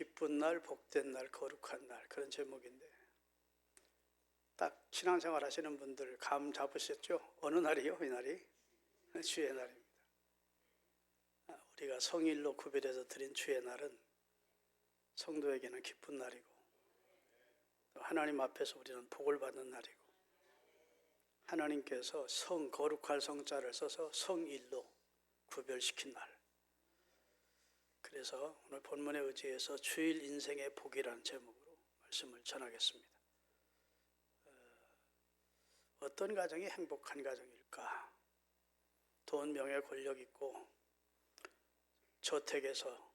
기쁜 날, 복된 날, 거룩한 날, 그런 제목인데 딱 신앙생활 하시는 분들 감 잡으셨죠? 어느 날이요? 이 날이? 주의 날입니다. 우리가 성일로 구별해서 드린 주의 날은 성도에게는 기쁜 날이고 하나님 앞에서 우리는 복을 받는 날이고 하나님께서 성, 거룩할 성자를 써서 성일로 구별시킨 날. 그래서 오늘 본문에 의지해서 주일 인생의 복이라는 제목으로 말씀을 전하겠습니다. 어떤 가정이 행복한 가정일까? 돈, 명예, 권력 있고 저택에서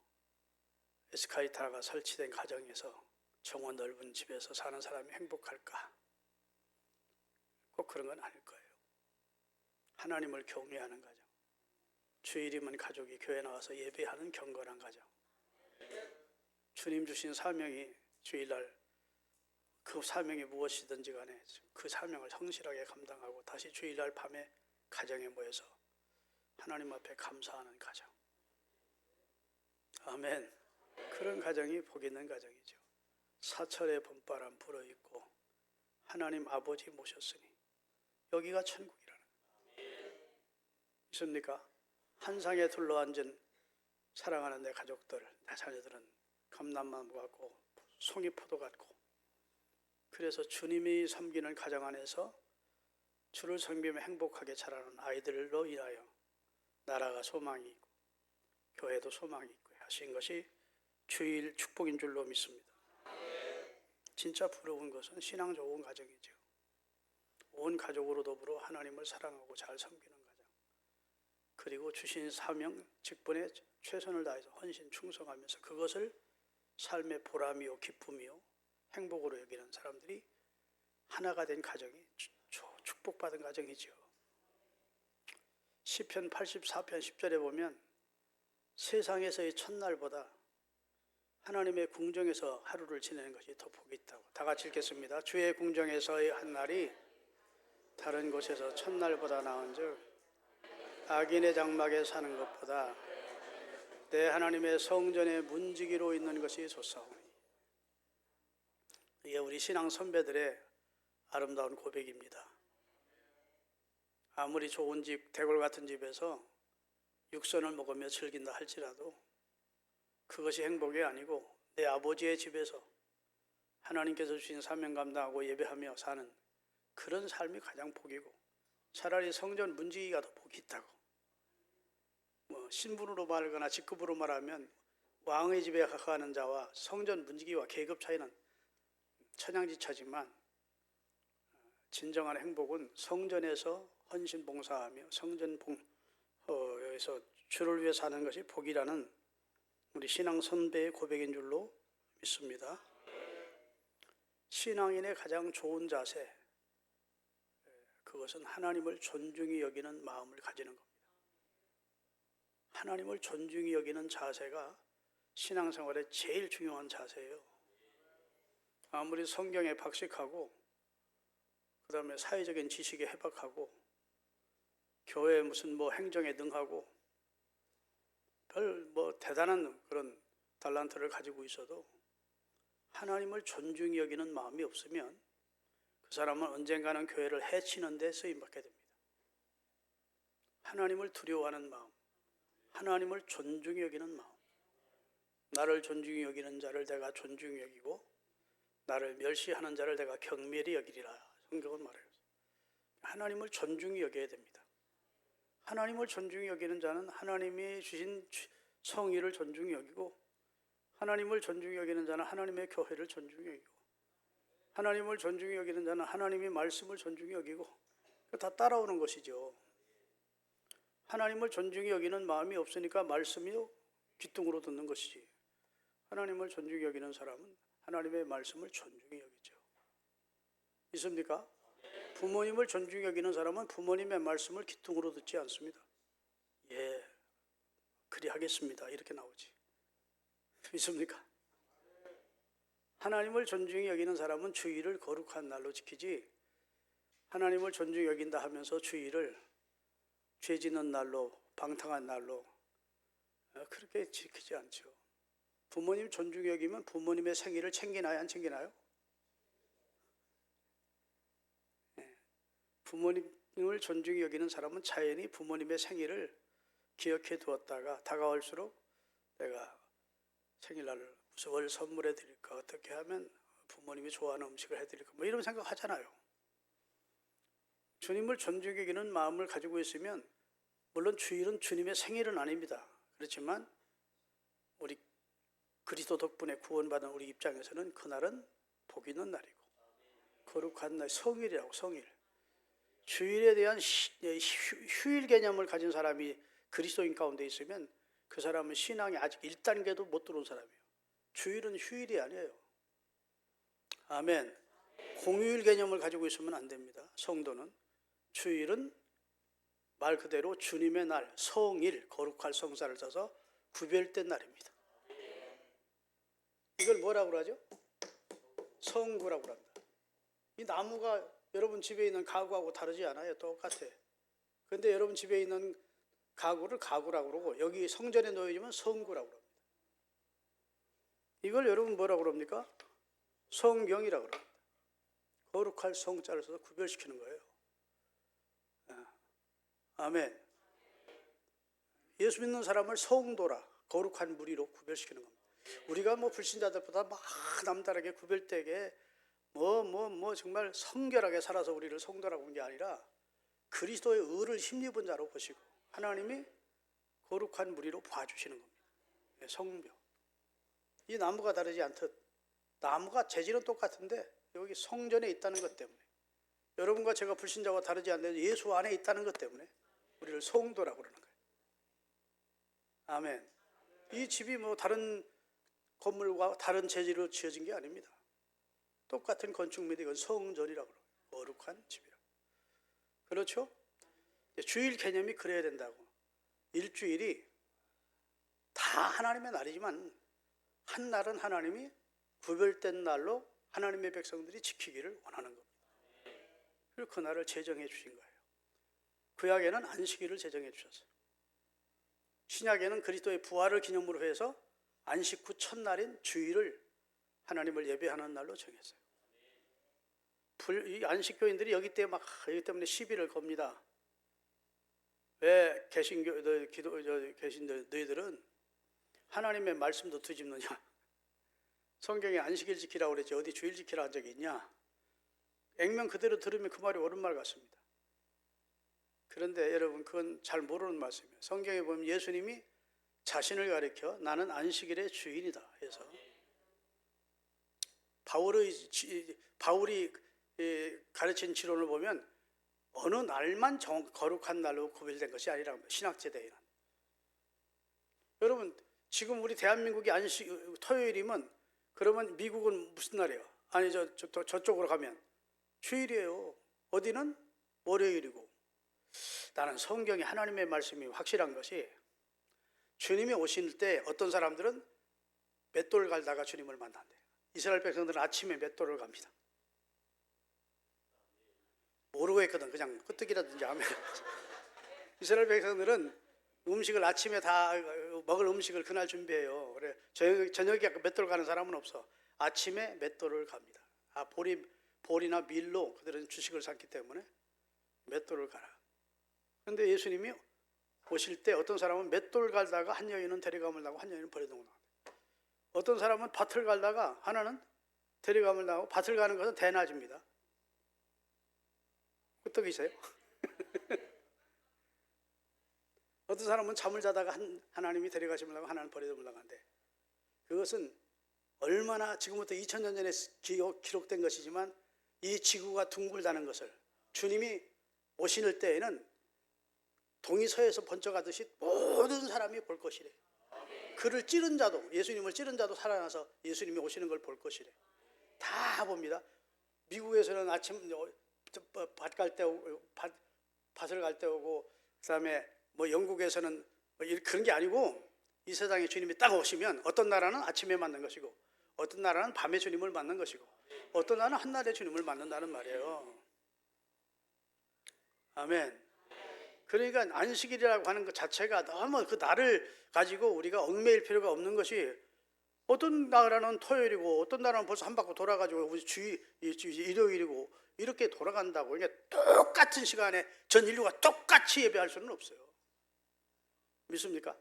에스카레이터가 설치된 가정에서 정원 넓은 집에서 사는 사람이 행복할까? 꼭 그런 건 아닐 거예요. 하나님을 경외하는 가정, 주일이면 가족이 교회 나와서 예배하는 경건한 가정, 주님 주신 사명이 주일날 그 사명이 무엇이든지 간에 그 사명을 성실하게 감당하고 다시 주일날 밤에 가정에 모여서 하나님 앞에 감사하는 가정. 아멘. 그런 가정이 복 있는 가정이죠. 사철의 봄바람 불어있고 하나님 아버지 모셨으니 여기가 천국이라는 거예요. 있습니까? 한상에 둘러앉은 사랑하는 내 가족들, 내 자녀들은 감람나무 같고 송이포도 같고 그래서 주님이 섬기는 가정 안에서 주를 섬기며 행복하게 자라는 아이들로 인하여 나라가 소망이 있고 교회도 소망이 있고 하신 것이 주일 축복인 줄로 믿습니다. 진짜 부러운 것은 신앙 좋은 가정이죠. 온 가족으로 더불어 하나님을 사랑하고 잘 섬기는 가정. 그리고 주신 사명, 직분에 최선을 다해서 헌신 충성하면서 그것을 삶의 보람이요 기쁨이요 행복으로 여기는 사람들이 하나가 된 가정이 축복받은 가정이죠. 시편 84편 10절에 보면 세상에서의 첫날보다 하나님의 궁정에서 하루를 지내는 것이 더 복이 있다고. 다 같이 읽겠습니다. 주의 궁정에서의 한 날이 다른 곳에서 첫날보다 나은즉 악인의 장막에 사는 것보다 내 하나님의 성전의 문지기로 있는 것이 좋사오니. 이게 우리 신앙 선배들의 아름다운 고백입니다. 아무리 좋은 집, 대골 같은 집에서 육선을 먹으며 즐긴다 할지라도 그것이 행복이 아니고 내 아버지의 집에서 하나님께서 주신 사명 감당하고 예배하며 사는 그런 삶이 가장 복이고 차라리 성전 문지기가 더 복이 있다고. 신분으로 말하거나 직급으로 말하면 왕의 집에 가까워하는 자와 성전 문지기와 계급 차이는 천양지차지만 진정한 행복은 성전에서 헌신 봉사하며 성전에서 주를 위해 사는 것이 복이라는 우리 신앙 선배의 고백인 줄로 믿습니다. 신앙인의 가장 좋은 자세, 그것은 하나님을 존중히 여기는 마음을 가지는 겁니다. 하나님을 존중히 여기는 자세가 신앙생활의 제일 중요한 자세예요. 아무리 성경에 박식하고 그 다음에 사회적인 지식에 해박하고 교회 무슨 행정에 능하고 별 대단한 그런 달란트를 가지고 있어도 하나님을 존중히 여기는 마음이 없으면 그 사람은 언젠가는 교회를 해치는 데 쓰임받게 됩니다. 하나님을 두려워하는 마음, 하나님을 존중히 여기는 마음, 나를 존중히 여기는 자를 내가 존중히 여기고 나를 멸시하는 자를 내가 경멸히 여기리라. 성경은 말해요. 하나님을 존중히 여겨야 됩니다. 하나님을 존중히 여기는 자는 하나님이 주신 성의를 존중히 여기고 하나님을 존중히 여기는 자는 하나님의 교회를 존중히 여기고 하나님을 존중히 여기는 자는 하나님의 말씀을 존중히 여기고 다 따라오는 것이죠. 하나님을 존중히 여기는 마음이 없으니까 말씀이요 귀뚱으로 듣는 것이지. 하나님을 존중히 여기는 사람은 하나님의 말씀을 존중히 여기죠. 있습니까? 부모님을 존중히 여기는 사람은 부모님의 말씀을 귀뚱으로 듣지 않습니다. 예, 그리하겠습니다. 이렇게 나오지. 있습니까? 하나님을 존중히 여기는 사람은 주일을 거룩한 날로 지키지 하나님을 존중히 여긴다 하면서 주일을 죄 짓는 날로 방탕한 날로 그렇게 지키지 않죠. 부모님 존중히 여기면 부모님의 생일을 챙기나요, 안 챙기나요? 부모님을 존중히 여기는 사람은 자연히 부모님의 생일을 기억해 두었다가 다가올수록 내가 생일날을 무엇을 선물해 드릴까, 어떻게 하면 부모님이 좋아하는 음식을 해드릴까, 뭐 이런 생각하잖아요. 주님을 존중히 여기는 마음을 가지고 있으면, 물론 주일은 주님의 생일은 아닙니다. 그렇지만 우리 그리스도 덕분에 구원받은 우리 입장에서는 그날은 복 있는 날이고 거룩한 날, 성일이라고. 성일. 주일에 대한 휴일 개념을 가진 사람이 그리스도인 가운데 있으면 그 사람은 신앙이 아직 1단계도 못 들어온 사람이에요. 주일은 휴일이 아니에요. 아멘. 공휴일 개념을 가지고 있으면 안 됩니다. 성도는 주일은 말 그대로 주님의 날, 성일, 거룩할 성사를 써서 구별된 날입니다. 이걸 뭐라고 그러죠? 성구라고 합니다. 이 나무가 여러분 집에 있는 가구하고 다르지 않아요. 똑같아. 그런데 여러분 집에 있는 가구를 가구라고 그러고 여기 성전에 놓여지면 성구라고 합니다. 이걸 여러분 뭐라고 그럽니까? 성경이라고 합니다. 거룩할 성자를 써서 구별시키는 거예요. 아멘. 예수 믿는 사람을 성도라, 거룩한 무리로 구별시키는 겁니다. 우리가 뭐 불신자들보다 막 남다르게 구별되게 정말 성결하게 살아서 우리를 성도라고 본 게 아니라 그리스도의 의를 힘입은 자로 보시고 하나님이 거룩한 무리로 봐주시는 겁니다. 성묘. 이 나무가 다르지 않듯 나무가 재질은 똑같은데 여기 성전에 있다는 것 때문에, 여러분과 제가 불신자와 다르지 않는 예수 안에 있다는 것 때문에 우리를 성도라고 그러는 거예요. 아멘. 이 집이 뭐 다른 건물과 다른 재질로 지어진 게 아닙니다. 똑같은 건축물인데 이건 성전이라고 그래요. 거룩한 집이라고. 그렇죠? 주일 개념이 그래야 된다고. 일주일이 다 하나님의 날이지만 한 날은 하나님이 구별된 날로 하나님의 백성들이 지키기를 원하는 겁니다. 그리고 그 날을 제정해 주신 거예요. 구약에는 안식일을 제정해 주셨어요. 신약에는 그리스도의 부활을 기념으로 해서 안식 후 첫날인 주일을 하나님을 예배하는 날로 정했어요. 이 안식교인들이 여기 때문에 시비를 겁니다. 왜 계신 너희들은 하나님의 말씀도 뒤집느냐? 성경에 안식일 지키라고 그랬지 어디 주일 지키라 한 적이 있냐? 액면 그대로 들으면 그 말이 옳은 말 같습니다. 그런데 여러분 그건 잘 모르는 말씀이에요. 성경에 보면 예수님이 자신을 가리켜 나는 안식일의 주인이다 해서 바울이 가르친 지론을 보면 어느 날만 거룩한 날로 구별된 것이 아니라고 합니다. 신학제대에는. 여러분 지금 우리 대한민국이 토요일이면 그러면 미국은 무슨 날이에요? 아니 저쪽으로 가면 주일이에요. 어디는 월요일이고. 나는 성경에 하나님의 말씀이 확실한 것이 주님이 오실 때 어떤 사람들은 맷돌 갈다가 주님을 만난대요. 이스라엘 백성들은 아침에 맷돌을 갑니다. 모르고 했거든. 그냥 끄떡이라든지 하면. 이스라엘 백성들은 음식을 아침에 다 먹을 음식을 그날 준비해요. 그래 저녁에 맷돌 가는 사람은 없어. 아침에 맷돌을 갑니다. 볼이나 밀로 그들은 주식을 샀기 때문에 맷돌을 가라. 그런데 예수님이 오실 때 어떤 사람은 맷돌 갈다가 한 여인은 데려감을 나고 한 여인은 버려두고 나온다. 어떤 사람은 밭을 갈다가 하나는 데려감을 나고 밭을 가는 것은 대낮입니다. 끄떡이세요? 어떤 사람은 잠을 자다가 하나님이 데려가심을 하고 하나는 버려두고 나간대. 그것은 얼마나 지금부터 2000년 전에 기록된 것이지만 이 지구가 둥글다는 것을 주님이 오실 때에는 동이 서에서 번쩍하듯이 모든 사람이 볼 것이래. 그를 찌른 자도, 예수님을 찌른 자도 살아나서 예수님이 오시는 걸 볼 것이래. 다 봅니다. 미국에서는 아침 밭을 갈 때 오고, 그다음에 뭐 영국에서는 뭐 그런 게 아니고 이 세상에 주님이 딱 오시면 어떤 나라는 아침에 맞는 것이고 어떤 나라는 밤에 주님을 맞는 것이고 어떤 나라는 한낮에 주님을 맞는다는 말이에요. 아멘. 그러니까 안식일이라고 하는 것 자체가 너무 그 날을 가지고 우리가 얽매일 필요가 없는 것이 어떤 나라는 토요일이고 어떤 나라는 벌써 한 바퀴 돌아가지고 우리 일요일이고 이렇게 돌아간다고. 그러니까 똑같은 시간에 전 인류가 똑같이 예배할 수는 없어요. 믿습니까?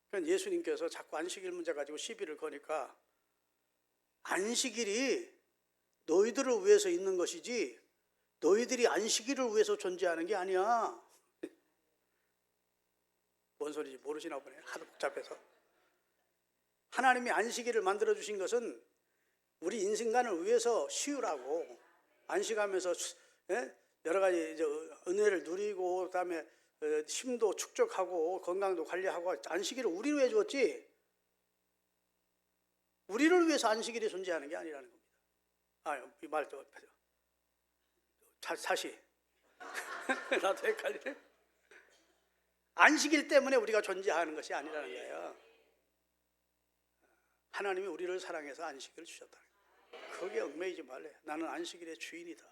그러니까 예수님께서 자꾸 안식일 문제 가지고 시비를 거니까 안식일이 너희들을 위해서 있는 것이지 너희들이 안식일을 위해서 존재하는 게 아니야. 뭔 소리인지 모르시나 보네. 하도 복잡해서. 하나님이 안식일을 만들어 주신 것은 우리 인생관을 위해서 쉬우라고. 안식하면서 여러 가지 은혜를 누리고 그다음에 힘도 축적하고 건강도 관리하고. 안식일을 우리를 위해 줬지 우리를 위해서 안식일이 존재하는 게 아니라는 겁니다. 이 말도 다시 나도 헷갈리네. 안식일 때문에 우리가 존재하는 것이 아니라는 거예요. 하나님이 우리를 사랑해서 안식일을 주셨다. 거기에 얽매이지 말래. 나는 안식일의 주인이다.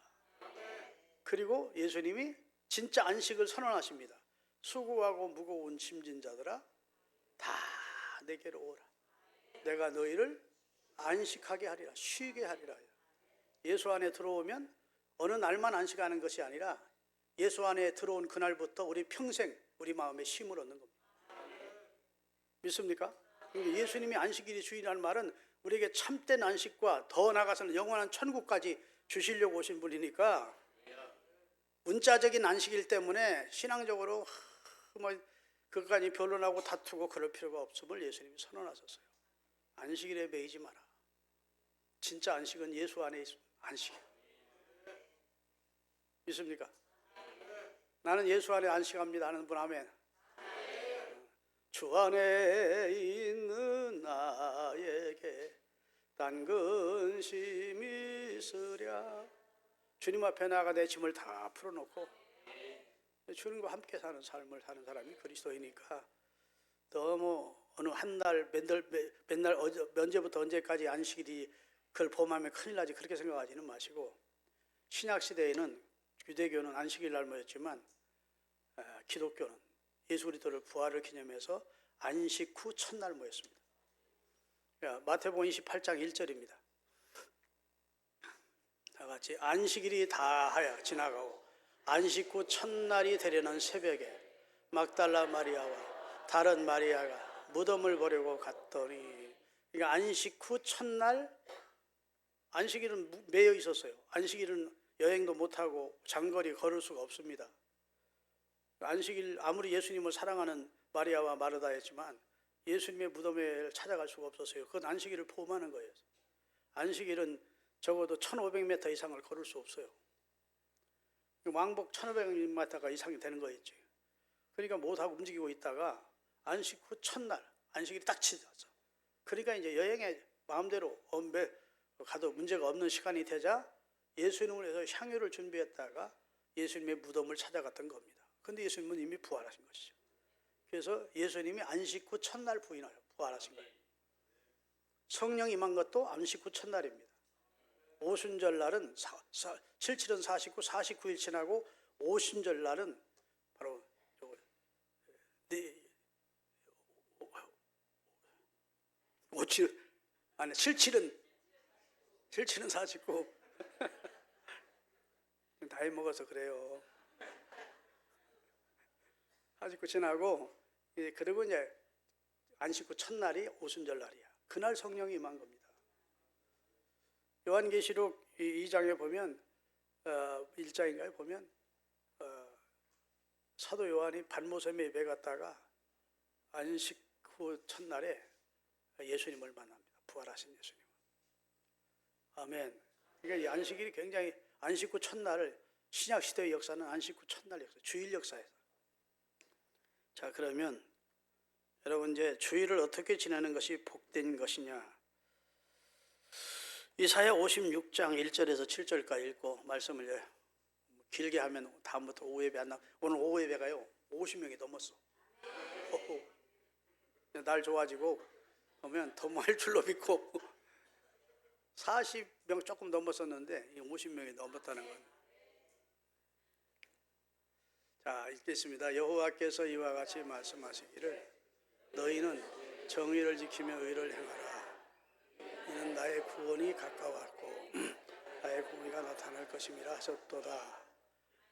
그리고 예수님이 진짜 안식을 선언하십니다. 수고하고 무거운 짐진 자들아 다 내게로 오라. 내가 너희를 안식하게 하리라. 쉬게 하리라. 예수 안에 들어오면 어느 날만 안식하는 것이 아니라 예수 안에 들어온 그날부터 우리 평생 우리 마음에 쉼을 얻는 겁니다. 믿습니까? 예수님이 안식일이 주인이라는 말은 우리에게 참된 안식과 더 나아가서는 영원한 천국까지 주시려고 오신 분이니까 문자적인 안식일 때문에 신앙적으로 그것까지 변론하고 다투고 그럴 필요가 없음을 예수님이 선언하셨어요. 안식일에 매이지 마라. 진짜 안식은 예수 안에 있습니다. 안식이에요. 믿습니까? 나는 예수 안에 안식합니다 하는 분 아멘. 주 안에 있는 나에게 단 근심이 있으랴. 주님 앞에 나가 내 짐을 다 풀어놓고 주님과 함께 사는 삶을 사는 사람이 그리스도이니까 너무 어느 한 날 맨날 언제부터 언제까지 안식일이 그걸 범하면 큰일 나지 그렇게 생각하지는 마시고, 신약 시대에는 유대교는 안식일 날 모였지만 기독교는 예수 그리스도를 부활을 기념해서 안식 후 첫날 모였습니다. 마태복음 28장 1절입니다. 다 같이 안식일이 다하여 지나가고 안식 후 첫날이 되려는 새벽에 막달라 마리아와 다른 마리아가 무덤을 보려고 갔더니, 그러니까 안식 후 첫날, 안식일은 매여 있었어요. 안식일은 여행도 못하고 장거리 걸을 수가 없습니다. 안식일 아무리 예수님을 사랑하는 마리아와 마르다였지만 예수님의 무덤에 찾아갈 수가 없었어요. 그건 안식일을 포함하는 거예요. 안식일은 적어도 1500m 이상을 걸을 수 없어요. 왕복 1500m 이상이 되는 거였지. 그러니까 못하고 움직이고 있다가 안식 후 첫날 안식일이 딱 지났어. 그러니까 이제 여행에 마음대로 가도 문제가 없는 시간이 되자 예수님을 위해서 향유를 준비했다가 예수님의 무덤을 찾아갔던 겁니다. 그런데 예수님은 이미 부활하신 것이죠. 그래서 예수님이 안식 후 첫날 부활하신 거예요. 성령 임한 것도 안식 후 첫날입니다. 오순절 날은 77은 49, 49일 지나고 오순절 날은 바로 77은 49. 나이 먹어서 그래요. 49 지나고 그리고 이제 안식 후 첫날이 오순절 날이야. 그날 성령이 임한 겁니다. 요한계시록 2장에 보면 1장인가에 보면 사도 요한이 반모섬에 예배 갔다가 안식 후 첫날에 예수님을 만납니다. 부활하신 예수님. 아멘. 그러니까 이 안식일이 굉장히, 안식 후 첫날을, 신약 시대의 역사는 안식 후 첫날 역사, 주일 역사에서. 자, 그러면 여러분 이제 주일을 어떻게 지내는 것이 복된 것이냐? 이사야 56장 1절에서 7절까지 읽고 말씀을 길게 하면 다음부터 오후 예배 안 나. 오늘 오후 예배가요 50명이 넘었어. 날 좋아지고 보면 더 많을 줄로 믿고 40명 조금 넘었었는데 50명이 넘었다는 거예요. 자, 읽겠습니다. 여호와께서 이와 같이 말씀하시기를 너희는 정의를 지키며 의를 행하라. 이는 나의 구원이 가까웠고 나의 공의가 나타날 것임이라 하셨도다.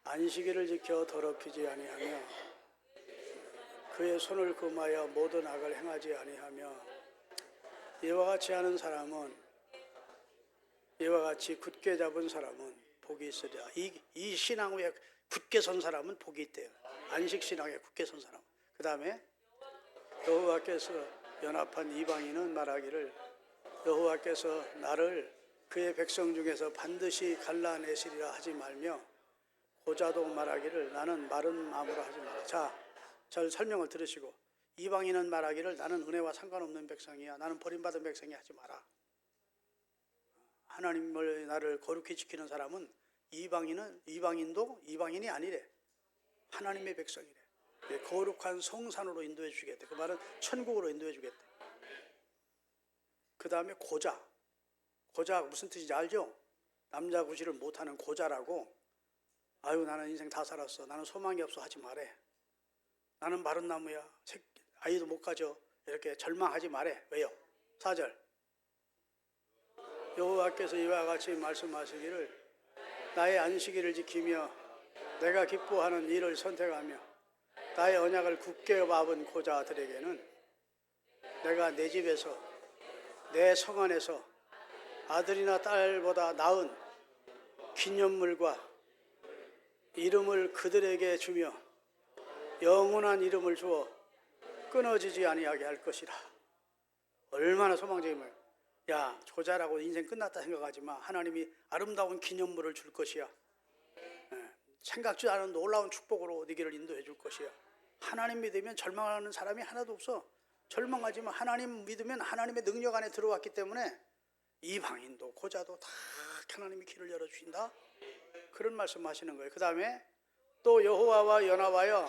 안식일을 지켜 더럽히지 아니하며 그의 손을 금하여 모든 악을 행하지 아니하며 이와 같이 하는 사람은, 이와 같이 굳게 잡은 사람은 복이 있으리라. 이 신앙 위에 굳게 선 사람은 복이 있대요. 안식 신앙에 굳게 선 사람. 그 다음에 여호와께서 연합한 이방인은 말하기를 여호와께서 나를 그의 백성 중에서 반드시 갈라내시리라 하지 말며 고자도 말하기를 나는 마른 마음으로 하지 마라. 자, 잘 설명을 들으시고 이방인은 말하기를 나는 은혜와 상관없는 백성이야. 나는 버림받은 백성이 하지 마라. 하나님을 나를 거룩히 지키는 사람은 이방인도 이방인이 아니래. 하나님의 백성이래. 거룩한 성산으로 인도해 주겠대. 그 말은 천국으로 인도해 주겠대. 그 다음에 고자 무슨 뜻인지 알죠? 남자 구실을 못하는 고자라고. 아유 나는 인생 다 살았어. 나는 소망이 없어 하지 말해. 나는 마른 나무야. 아이도 못 가져. 이렇게 절망하지 말해. 왜요? 4절 여호와께서 이와 같이 말씀하시기를 나의 안식일을 지키며 내가 기뻐하는 일을 선택하며 나의 언약을 굳게 밟은 고자들에게는 내가 내 집에서 내 성 안에서 아들이나 딸보다 나은 기념물과 이름을 그들에게 주며 영원한 이름을 주어 끊어지지 아니하게 할 것이라. 얼마나 소망적인 말이야. 야, 고자라고 인생 끝났다 생각하지 마. 하나님이 아름다운 기념물을 줄 것이야. 생각지도 않은 놀라운 축복으로 네 길을 인도해 줄 것이야. 하나님 믿으면 절망하는 사람이 하나도 없어. 절망하지 마. 하나님 믿으면 하나님의 능력 안에 들어왔기 때문에 이방인도 고자도 다 하나님이 길을 열어주신다. 그런 말씀하시는 거예요. 그 다음에 또 여호와와 연합하여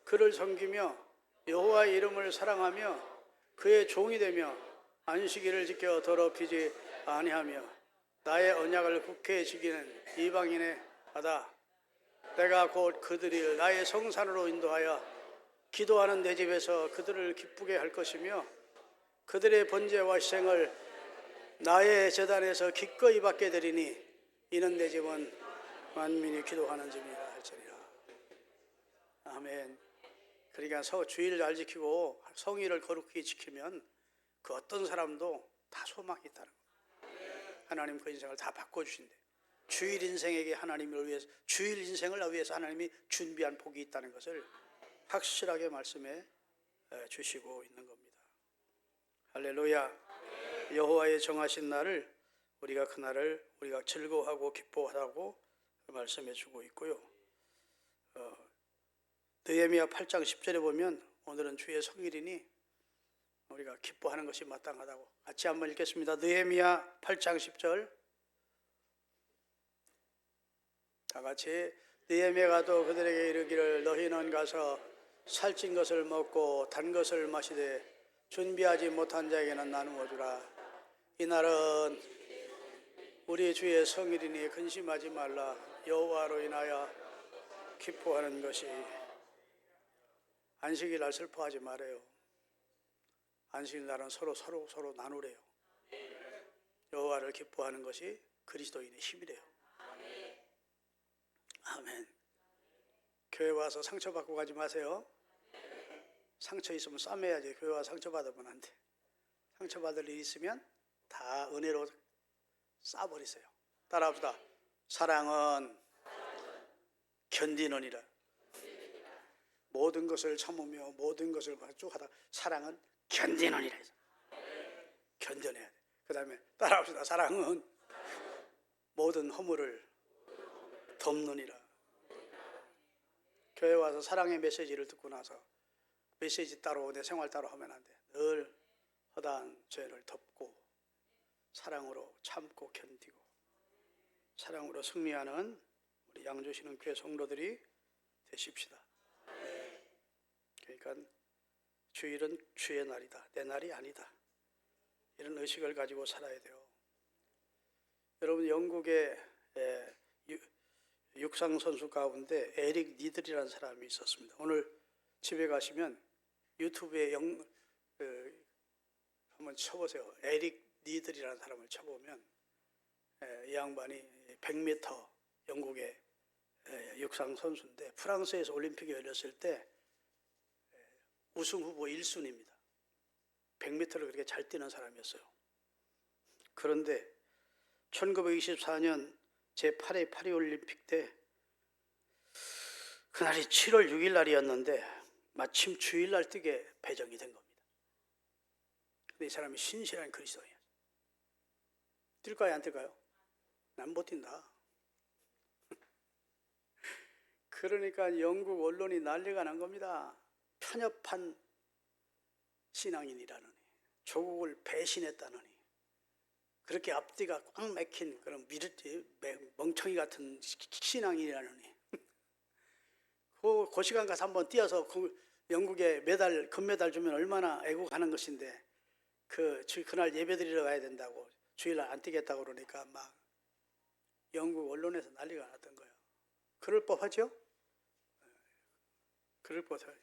그를 섬기며 여호와의 이름을 사랑하며 그의 종이 되며 안식일을 지켜 더럽히지 아니하며 나의 언약을 굳게 지키는 이방인의 하다. 내가 곧 그들이 나의 성산으로 인도하여 기도하는 내 집에서 그들을 기쁘게 할 것이며 그들의 번제와 희생을 나의 제단에서 기꺼이 받게 되리니 이는 내 집은 만민이 기도하는 집이라 할지니라. 아멘. 그러니까 주일을 잘 지키고 성의를 거룩히 지키면 그 어떤 사람도 다 소망이 있다는 거예요. 하나님 그 인생을 다 바꿔주신대. 주일 인생에게 하나님을 위해서, 주일 인생을 위해서 하나님이 준비한 복이 있다는 것을 확실하게 말씀해 주시고 있는 겁니다. 할렐루야. 여호와의 정하신 날을 우리가 그 날을 우리가 즐거워하고 기뻐하라고 말씀해 주고 있고요. 느헤미야 8장 10절에 보면 오늘은 주의 성일이니 우리가 기뻐하는 것이 마땅하다고 같이 한번 읽겠습니다. 느헤미야 8장 10절 다 같이 느헤미야가 또 그들에게 이르기를 너희는 가서 살찐 것을 먹고 단 것을 마시되 준비하지 못한 자에게는 나누어 주라. 이날은 우리 주의 성일이니 근심하지 말라. 여호와로 인하여 기뻐하는 것이. 안식일 날 슬퍼하지 말아요. 안식일 날은 서로 나누래요. 여호와를 기뻐하는 것이 그리스도인의 힘이래요. 아멘. 교회 와서 상처받고 가지 마세요. 상처 있으면 싸매야지. 교회 와서 상처받으면 안 돼. 상처받을 일 있으면 다 은혜로 싸버리세요. 따라합시다. 사랑은 견디느니라. 모든 것을 참으며 모든 것을 쭉 하다 사랑은 견디느니라. 견뎌내야 돼. 그 다음에 따라합시다. 사랑은 모든 허물을 덮느니라. 교회 와서 사랑의 메시지를 듣고 나서 메시지 따로 내 생활 따로 하면 안 돼. 늘 허다한 죄를 덮고 사랑으로 참고 견디고 사랑으로 승리하는 우리 양주시는 교회 성도들이 되십시다. 그러니까 주일은 주의 날이다. 내 날이 아니다. 이런 의식을 가지고 살아야 돼요. 여러분 영국의 육상 선수 가운데 에릭 니들이라는 사람이 있었습니다. 오늘 집에 가시면 유튜브에 한번 쳐보세요. 에릭 니들이라는 사람을 쳐보면 이 양반이 100m 영국의 육상 선수인데 프랑스에서 올림픽이 열렸을 때 우승 후보 1순위입니다. 100m를 그렇게 잘 뛰는 사람이었어요. 그런데 1924년 제8회 파리올림픽 때 그날이 7월 6일 날이었는데 마침 주일날 뛰게 배정이 된 겁니다. 근데 이 사람이 신실한 그리스도인이에요. 뛸까요, 안 뛸까요? 난 못 뛴다. 그러니까 영국 언론이 난리가 난 겁니다. 편협한 신앙인이라느니, 조국을 배신했다느니, 그렇게 앞뒤가 꽉 막힌 그런 멍청이 같은 신앙인이라느니, 그 시간 가서 한번 뛰어서 영국에 금메달 주면 얼마나 애국하는 것인데, 그날 예배드리러 가야 된다고 주일날 안 뛰겠다고 그러니까 막 영국 언론에서 난리가 났던 거예요. 그럴 법하죠? 그럴 법하죠.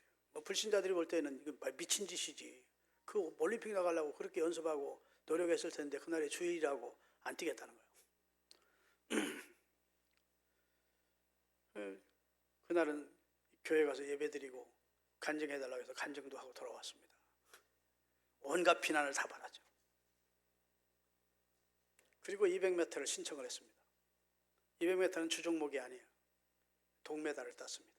불신자들이 볼 때는 이거 미친 짓이지. 그 올림픽 나가려고 그렇게 연습하고 노력했을 텐데 그날이 주일이라고 안 뛰겠다는 거예요. 그날은 교회 가서 예배드리고 간증해달라고 해서 간증도 하고 돌아왔습니다. 온갖 비난을 다 받았죠. 그리고 200m를 신청을 했습니다. 200m는 주종목이 아니에요. 동메달을 땄습니다.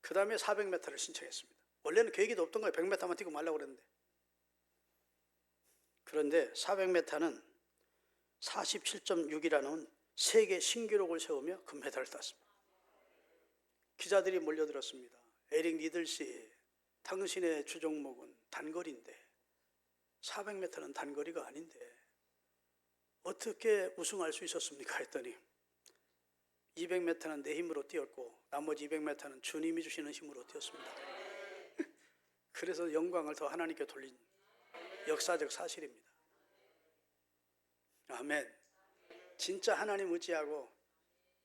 그 다음에 400m를 신청했습니다. 원래는 계획이 없던 거예요. 100m만 뛰고 말라고 그랬는데. 그런데 400m는 47.6이라는 세계 신기록을 세우며 금메달을 땄습니다. 기자들이 몰려들었습니다. 에릭 니들 씨, 당신의 주종목은 단거리인데 400m는 단거리가 아닌데 어떻게 우승할 수 있었습니까? 했더니 200m는 내 힘으로 뛰었고 나머지 200m는 주님이 주시는 힘으로 뛰었습니다. 그래서 영광을 더 하나님께 돌린 역사적 사실입니다. 아멘. 진짜 하나님 의지하고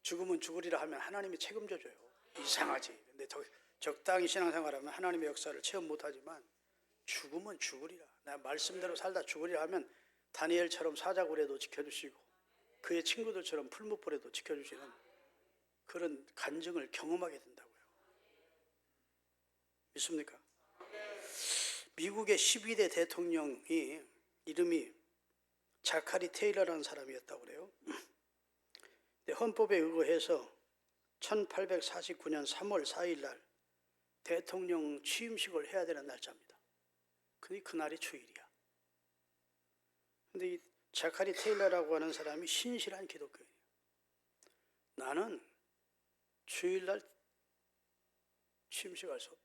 죽으면 죽으리라 하면 하나님이 책임져 줘요. 이상하지. 근데 적당히 신앙생활하면 하나님의 역사를 체험 못하지만 죽으면 죽으리라. 나 말씀대로 살다 죽으리라 하면 다니엘처럼 사자굴에도 지켜주시고 그의 친구들처럼 풀무불에도 지켜주시는 그런 간증을 경험하게 된다고요. 믿습니까? 미국의 12대 대통령이 이름이 자카리 테일러라는 사람이었다고 그래요. 헌법에 의거해서 1849년 3월 4일 날 대통령 취임식을 해야 되는 날짜입니다. 근데 그날이 주일이야. 근데 이 자카리 테일러라고 하는 사람이 신실한 기독교인이에요. 나는 주일날 취임식 할 수 없다.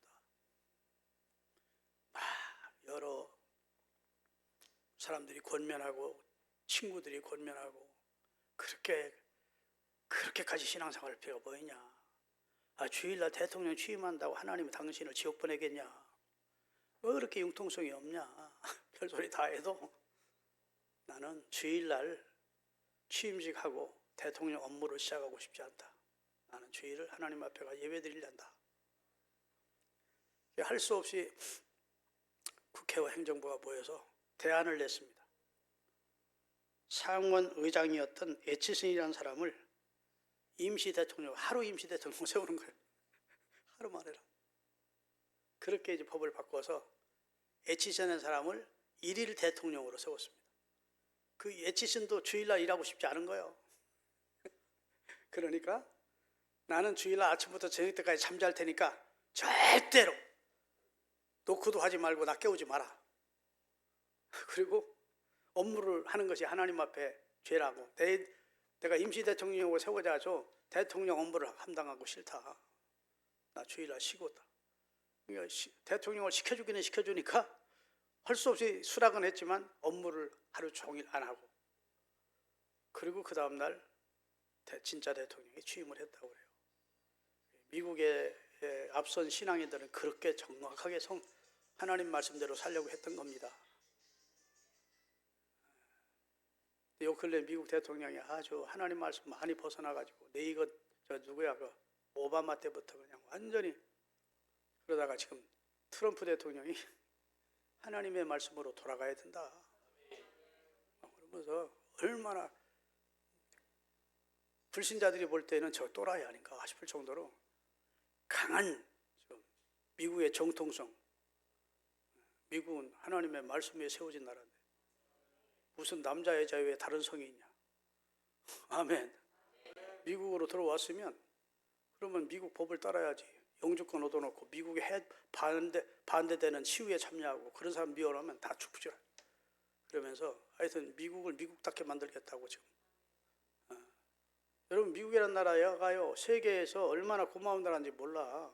여러 사람들이 권면하고 친구들이 권면하고 그렇게까지 신앙생활할 필요가 뭐 있냐. 주일날 대통령 취임한다고 하나님이 당신을 지옥 보내겠냐. 왜 그렇게 융통성이 없냐. 별소리 다 해도 나는 주일날 취임식하고 대통령 업무를 시작하고 싶지 않다. 나는 주일을 하나님 앞에 가 예배드리려한다. 할 수 없이 국회와 행정부가 모여서 대안을 냈습니다. 상원 의장이었던 에치슨이라는 사람을 하루 임시 대통령 세우는 거예요. 하루 만에라. 그렇게 이제 법을 바꿔서 에치슨이라는 사람을 일일 대통령으로 세웠습니다. 그 에치슨도 주일날 일하고 싶지 않은 거예요. 그러니까 나는 주일날 아침부터 저녁 때까지 잠잘 테니까 절대로 노크도 하지 말고 나 깨우지 마라. 그리고 업무를 하는 것이 하나님 앞에 죄라고. 내가 임시 대통령으로 세워져서 대통령 업무를 감당하고 싫다. 나 주일날 쉬고다. 그러니까 대통령을 시켜주기는 시켜주니까 할 수 없이 수락은 했지만 업무를 하루 종일 안 하고. 그리고 그 다음날 진짜 대통령이 취임을 했다고 그래요. 미국의 앞선 신앙인들은 그렇게 정확하게 하나님 말씀대로 살려고 했던 겁니다. 요 근래 미국 대통령이 아주 하나님 말씀 많이 벗어나가지고 누구야 오바마 때부터 그냥 완전히 그러다가 지금 트럼프 대통령이 하나님의 말씀으로 돌아가야 된다. 그러면서 얼마나 불신자들이 볼 때는 저 또라이 아닌가 싶을 정도로 강한 미국의 정통성, 미국은 하나님의 말씀 위에 세워진 나라인데 무슨 남자 여자 외에 다른 성이 있냐. 아멘. 미국으로 들어왔으면 그러면 미국 법을 따라야지. 영주권 얻어놓고 미국에 반대되는 시위에 참여하고 그런 사람 미워하면 다 죽죠. 그러면서 하여튼 미국을 미국답게 만들겠다고 지금. 여러분 미국이라는 나라가요 세계에서 얼마나 고마운 나라인지 몰라.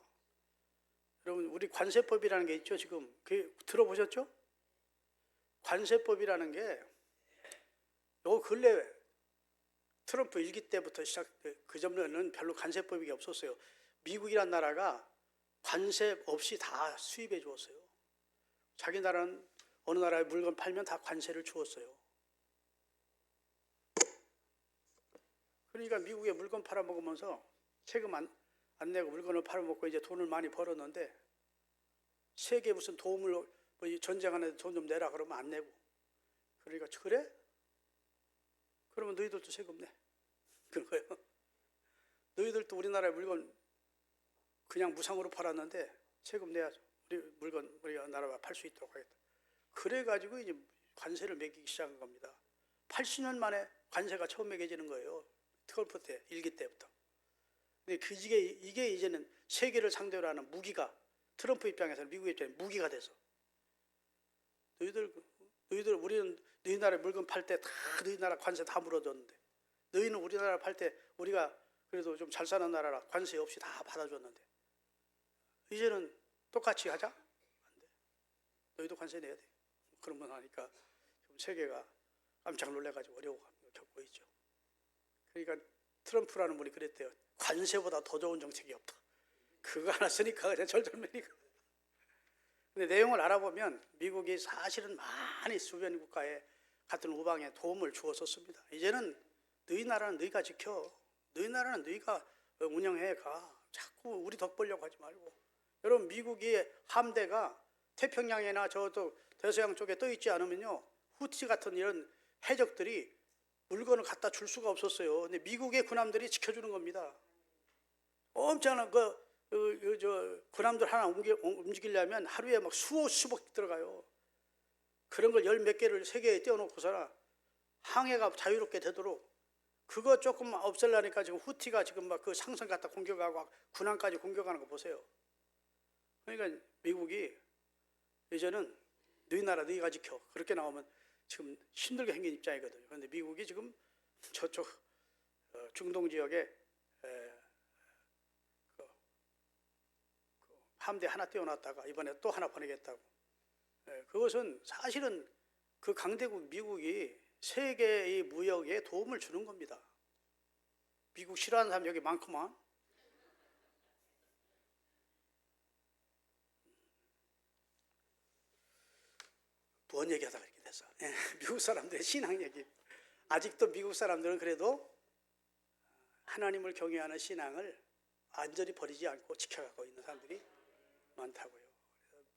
여러분 우리 관세법이라는 게 있죠. 지금 들어보셨죠? 관세법이라는 게 요 근래 트럼프 일기 때부터 그 전에는 별로 관세법이 없었어요. 미국이란 나라가 관세 없이 다 수입해 주었어요. 자기 나라는 어느 나라에 물건 팔면 다 관세를 주었어요. 그러니까 미국에 물건 팔아먹으면서 세금 안 내고 물건을 팔아먹고 이제 돈을 많이 벌었는데 세계에 무슨 도움을 뭐 전쟁하는데 돈 좀 내라 그러면 안 내고 그러니까 그래? 그러면 너희들도 세금 내. 그런 거예요. 너희들도 우리나라에 물건 그냥 무상으로 팔았는데 세금 내야죠. 우리 물건 우리가 나라가 팔 수 있도록 하겠다. 그래가지고 이제 관세를 매기기 시작한 겁니다. 80년 만에 관세가 처음 매겨지는 거예요. 트럼프 때, 일기 때부터. 근데 이게 이제는 세계를 상대로 하는 무기가 트럼프 입장에서는 미국 입장에 무기가 돼서 너희들 우리는 너희 나라 물건 팔 때 다 너희 나라 관세 다 물어줬는데 너희는 우리나라 팔 때 우리가 그래도 좀 잘 사는 나라라 관세 없이 다 받아줬는데 이제는 똑같이 하자? 안 돼. 너희도 관세 내야 돼. 그러면 하니까 지금 세계가 깜짝 놀래가지고 어려움을 겪고 있죠. 그러니까 트럼프라는 분이 그랬대요. 관세보다 더 좋은 정책이 없다. 그거 하나 쓰니까 그냥 절절매니까. 근데 내용을 알아보면 미국이 사실은 많이 주변 국가에 같은 우방에 도움을 주었었습니다. 이제는 너희 나라는 너희가 지켜. 너희 나라는 너희가 운영해 가. 자꾸 우리 덕 보려고 하지 말고. 여러분 미국이 함대가 태평양이나 저도 대서양 쪽에 떠 있지 않으면요. 후티 같은 이런 해적들이 물건을 갖다 줄 수가 없었어요. 근데 미국의 군함들이 지켜주는 겁니다. 엄청난 군함들 하나 움직이려면 하루에 막 수억 들어가요. 그런 걸 열 몇 개를 세계에 띄워놓고서나 항해가 자유롭게 되도록 그거 조금 없애려니까 지금 후티가 지금 막 그 상선 갖다 공격하고 군함까지 공격하는 거 보세요. 그러니까 미국이 이제는 너희 나라 너희가 지켜. 그렇게 나오면 지금 힘들게 생긴 입장이거든요. 그런데 미국이 지금 저쪽 중동 지역에 함대 하나 띄워놨다가 이번에 또 하나 보내겠다고. 그것은 사실은 그 강대국 미국이 세계의 무역에 도움을 주는 겁니다. 미국 싫어하는 사람 여기 많구만. 뭔 얘기하다가 이렇게 됐어. 미국 사람들의 신앙 얘기. 아직도 미국 사람들은 그래도 하나님을 경외하는 신앙을 완전히 버리지 않고 지켜가고 있는 사람들이 많다고요.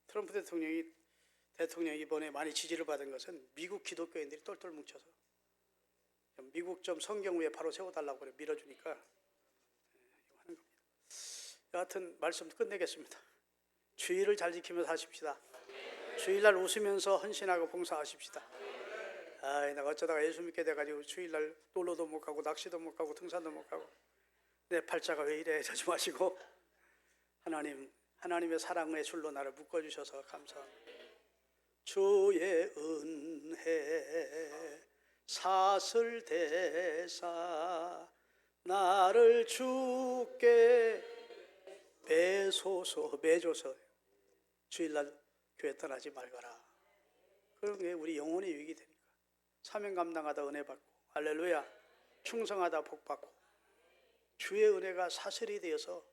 트럼프 대통령이 이번에 많이 지지를 받은 것은 미국 기독교인들이 똘똘 뭉쳐서 미국 좀 성경 위에 바로 세워달라고 그래 밀어주니까 하는 겁니다. 여하튼 말씀 끝내겠습니다. 주의를 잘 지키면서 사십시다. 주일날 웃으면서 헌신하고 봉사하십시다. 내가 어쩌다가 예수 믿게 돼가지고 주일날 놀러도 못 가고 낚시도 못 가고 등산도 못 가고 내 팔자가 왜 이래 이러지 마시고 하나님의 사랑의 줄로 나를 묶어주셔서 감사합니다. 주의 은혜 사슬대사 나를 주께 매줘서 주일날 교회 떠나지 말거라. 그런 게 우리 영혼의 유익이 되니까 사명 감당하다 은혜 받고 할렐루야 충성하다 복 받고 주의 은혜가 사슬이 되어서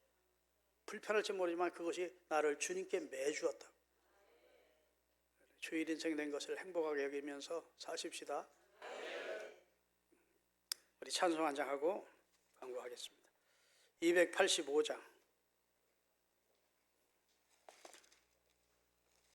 불편할지 모르지만 그것이 나를 주님께 매주었다. 주일 인생 된 것을 행복하게 여기면서 사십시다. 우리 찬송 한 장 하고 광고하겠습니다. 285장